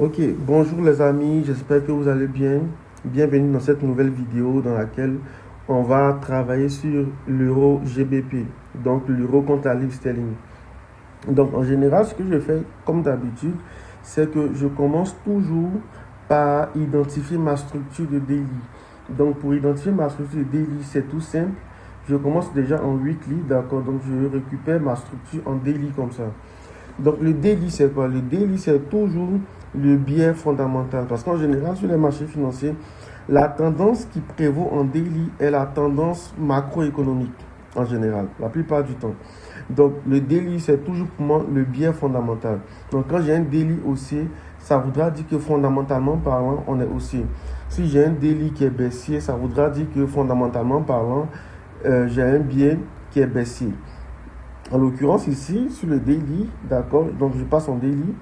Ok, bonjour les amis, j'espère que vous allez bien. Bienvenue dans cette nouvelle vidéo dans laquelle on va travailler sur l'euro GBP, donc l'euro contre la livre sterling. Donc en général, ce que je fais comme d'habitude, c'est que je commence toujours par identifier ma structure de daily. Donc pour identifier ma structure de daily, c'est tout simple. Je commence déjà en weekly, d'accord? Donc je récupère ma structure en daily comme ça. Donc le daily, c'est quoi? Le daily, c'est toujours le biais fondamental. Parce qu'en général, sur les marchés financiers, la tendance qui prévaut en daily est la tendance macroéconomique, en général, la plupart du temps. Donc le daily, c'est toujours pour moi le biais fondamental. Donc quand j'ai un daily haussier, ça voudra dire que fondamentalement parlant, on est haussier. Si j'ai un daily qui est baissier, ça voudra dire que fondamentalement parlant, j'ai un biais qui est baissier. En l'occurrence ici, sur le daily, d'accord, donc je passe en daily.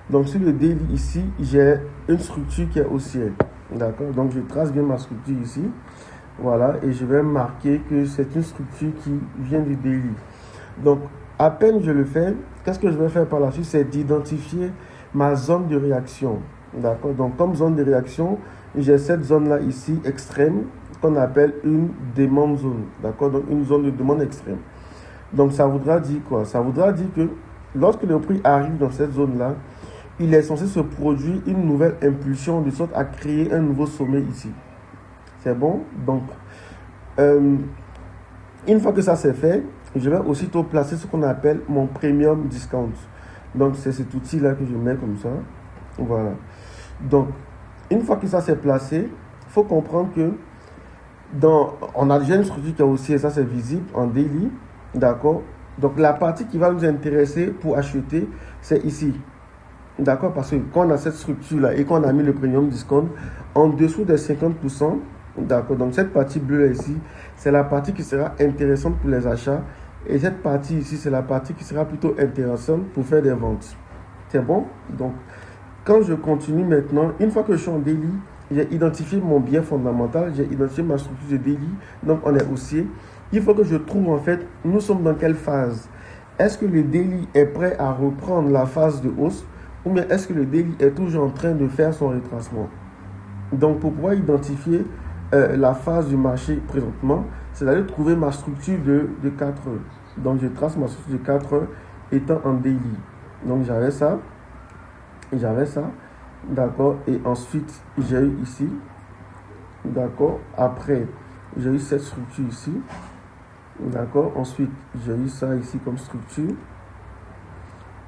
Donc sur le daily ici, j'ai une structure qui est haussière, d'accord. Donc je trace bien ma structure ici, voilà, et je vais marquer que c'est une structure qui vient du daily. Donc à peine je le fais, qu'est-ce que je vais faire par la suite? C'est d'identifier ma zone de réaction, d'accord. Donc comme zone de réaction, j'ai cette zone-là ici, extrême, qu'on appelle une demande zone, d'accord, donc une zone de demande extrême. Donc ça voudra dire quoi? Ça voudra dire que lorsque le prix arrive dans cette zone-là, il est censé se produire une nouvelle impulsion de sorte à créer un nouveau sommet ici. C'est bon? Donc, une fois que ça c'est fait, je vais aussitôt placer ce qu'on appelle mon premium discount. Donc c'est cet outil-là que je mets comme ça. Voilà. Donc, une fois que ça c'est placé, il faut comprendre que on a déjà une structure qui est aussi, et ça c'est visible en daily. D'accord? Donc la partie qui va nous intéresser pour acheter, c'est ici. D'accord? Parce que quand on a cette structure-là et qu'on a mis le premium discount en dessous des 50%, d'accord? Donc cette partie bleue ici, c'est la partie qui sera intéressante pour les achats. Et cette partie ici, c'est la partie qui sera plutôt intéressante pour faire des ventes. C'est bon? Donc quand je continue maintenant, une fois que je suis en daily, j'ai identifié mon biais fondamental, j'ai identifié ma structure de daily, donc on est haussier. Il faut que je trouve en fait, nous sommes dans quelle phase? Est-ce que le daily est prêt à reprendre la phase de hausse ou bien est-ce que le daily est toujours en train de faire son retracement? Donc pour pouvoir identifier la phase du marché présentement, c'est d'aller trouver ma structure de 4 heures. Donc je trace ma structure de 4 heures étant en daily. Donc j'avais ça, d'accord, et ensuite j'ai eu ici, d'accord, après j'ai eu cette structure ici. D'accord, ensuite j'ai eu ça ici comme structure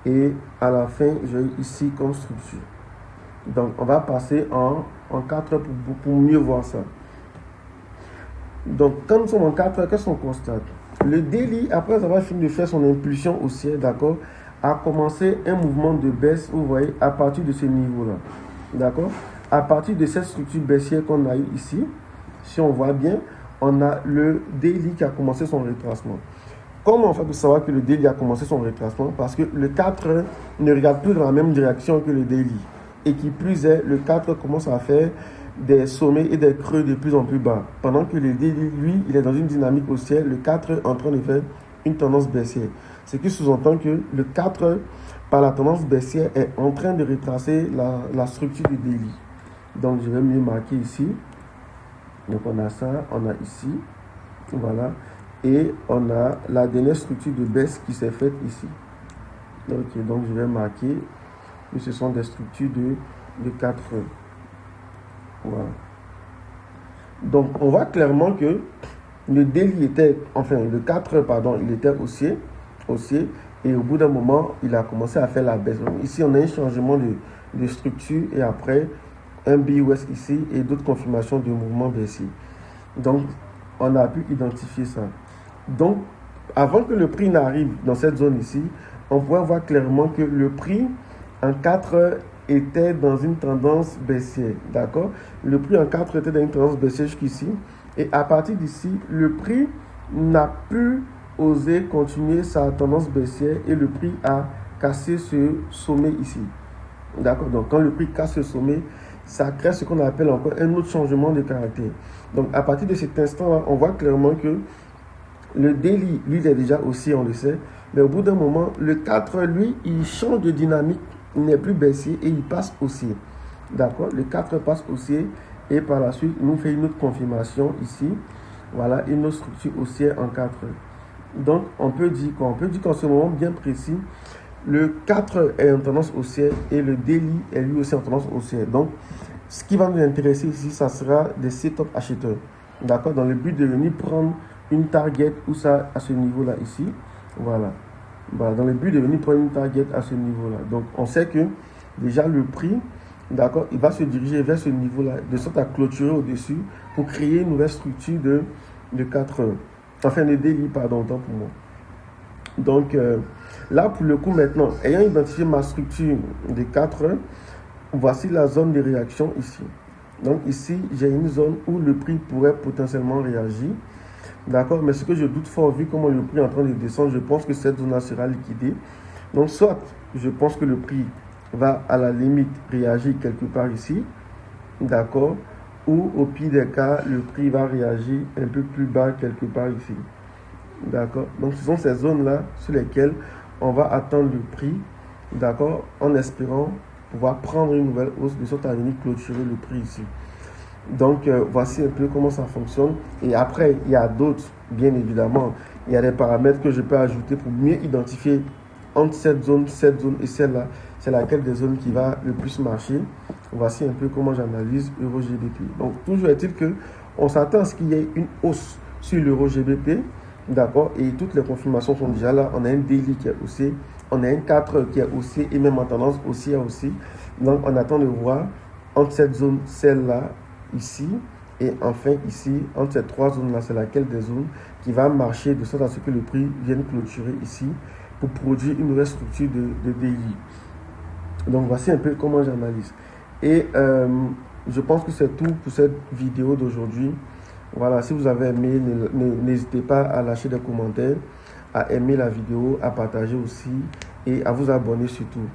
et à la fin j'ai eu ici comme structure. Donc on va passer en 4 heures pour mieux voir ça. Donc quand nous sommes en 4 heures, qu'est-ce qu'on constate? Le daily, après avoir fini de faire son impulsion haussière, d'accord, a commencé un mouvement de baisse, vous voyez, à partir de ce niveau-là. D'accord, à partir de cette structure baissière qu'on a eu ici, si on voit bien, on a le daily qui a commencé son retracement. Comment on fait pour savoir que le daily a commencé son retracement? Parce que le 4 heures ne regarde plus dans la même direction que le daily. Et qui plus est, le 4 heures commence à faire des sommets et des creux de plus en plus bas. Pendant que le daily, lui, il est dans une dynamique haussière, le 4 heures est en train de faire une tendance baissière. Ce qui sous-entend que le 4 heures, par la tendance baissière, est en train de retracer la structure du daily. Donc je vais mieux marquer ici. Donc on a ça, on a ici, voilà, et on a la dernière structure de baisse qui s'est faite ici. Ok, donc je vais marquer que ce sont des structures de 4 heures. Voilà. Donc on voit clairement que le daily était, enfin le 4 heures, pardon, il était haussier, et au bout d'un moment, il a commencé à faire la baisse. Donc, ici on a un changement de structure et après un BUS ici et d'autres confirmations de mouvement baissier. Donc, on a pu identifier ça. Donc, avant que le prix n'arrive dans cette zone ici, on pourrait voir clairement que le prix en 4 heures était dans une tendance baissière. D'accord? Le prix en 4 heures était dans une tendance baissière jusqu'ici. Et à partir d'ici, le prix n'a plus osé continuer sa tendance baissière et le prix a cassé ce sommet ici. D'accord? Donc, quand le prix casse ce sommet, ça crée ce qu'on appelle encore un autre changement de caractère. Donc, à partir de cet instant-là, on voit clairement que le daily, lui, il est déjà haussier, on le sait. Mais au bout d'un moment, le 4, lui, il change de dynamique il n'est plus baissier et il passe haussier. D'accord? Le 4 passe haussier et par la suite, nous fait une autre confirmation ici. Voilà, une autre structure haussière en 4. Donc, on peut dire quoi? On peut dire qu'en ce moment bien précis, le 4 est en tendance haussière et le daily est lui aussi en tendance haussière. Donc, ce qui va nous intéresser ici, ça sera des setup acheteurs. D'accord? Dans le but de venir prendre une target ou ça à ce niveau-là ici. Voilà. Voilà. Dans le but de venir prendre une target à ce niveau-là. Donc, on sait que déjà le prix, d'accord, il va se diriger vers ce niveau-là, de sorte à clôturer au-dessus pour créer une nouvelle structure de 4 heures. Enfin, de daily, pardon, autant pour moi. Donc, là, pour le coup, maintenant, ayant identifié ma structure de 4 heures, voici la zone de réaction ici. Donc, ici, j'ai une zone où le prix pourrait potentiellement réagir. D'accord, mais ce que je doute fort, vu comment le prix est en train de descendre, je pense que cette zone-là sera liquidée. Donc, soit je pense que le prix va à la limite réagir quelque part ici, d'accord, ou au pire des cas, le prix va réagir un peu plus bas quelque part ici. D'accord, donc ce sont ces zones-là sur lesquelles on va attendre le prix, d'accord, en espérant pouvoir prendre une nouvelle hausse de sorte à venir clôturer le prix ici. Donc, voici un peu comment ça fonctionne. Et après, il y a d'autres, bien évidemment. Il y a des paramètres que je peux ajouter pour mieux identifier entre cette zone et celle-là. C'est laquelle des zones qui va le plus marcher. Voici un peu comment j'analyse EuroGBP. Donc, toujours est-il qu'on s'attend à ce qu'il y ait une hausse sur l'EuroGBP. D'accord? Et toutes les confirmations sont déjà là. On a un daily qui est haussé. On a un 4 qui est haussé et même en tendance haussière aussi. Donc, on attend de voir entre cette zone, celle-là, ici, et enfin ici, entre ces trois zones-là, c'est laquelle des zones qui va marcher de sorte à ce que le prix vienne clôturer ici pour produire une nouvelle structure de daily. Donc, voici un peu comment j'analyse. Et je pense que c'est tout pour cette vidéo d'aujourd'hui. Voilà, si vous avez aimé, n'hésitez pas à lâcher des commentaires, à aimer la vidéo, à partager aussi et à vous abonner surtout.